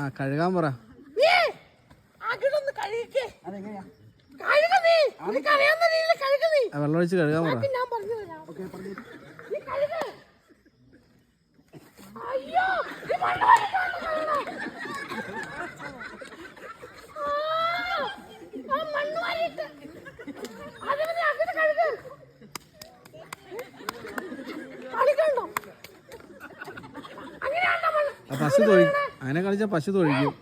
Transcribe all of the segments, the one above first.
ആ കഴുകാൻ പറ. വെള്ളം ഒഴിച്ച് കഴുകാൻ പറ. പശു തൊഴിക്കും. അങ്ങനെ കളിച്ചാ പശു തൊഴിക്കും.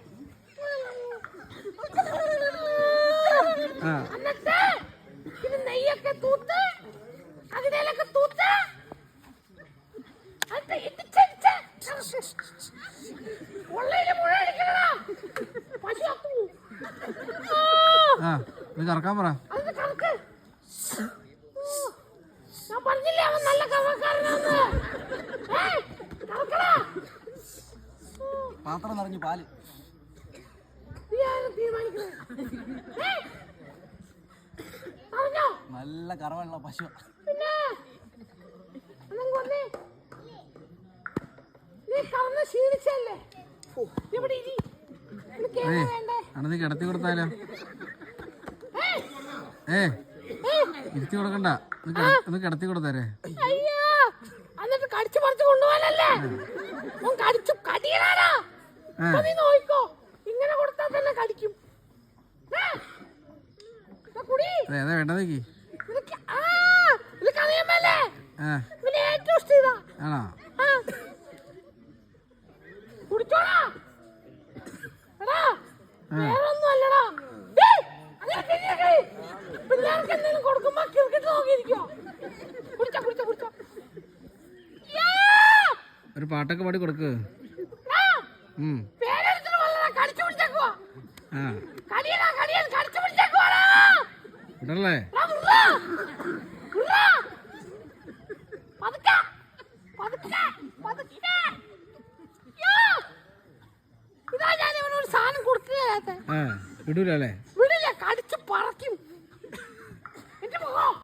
ഇത് കറക്കാൻ പറ. പാത്രം നിറഞ്ഞു പാല്. നല്ല കറവുള്ള പശു. അണത് കിടത്തി കൊടുത്താലോ? ഇരുത്തി കൊടുക്കണ്ട, ഒന്ന് കിടത്തി കൊടുത്താരേ. കടിച്ചു പറിച്ചു കൊണ്ടുപോകാനല്ലേ? ഇങ്ങനെ കൊടുത്താൽ തന്നെ കടിക്കും. ഏതാ വേണ്ടതേക്ക്? ആണോ? ഒരു പാട്ടൊക്കെ പാടി കൊടുക്ക്. ഇടല്ലേ? ഇടൂലേ?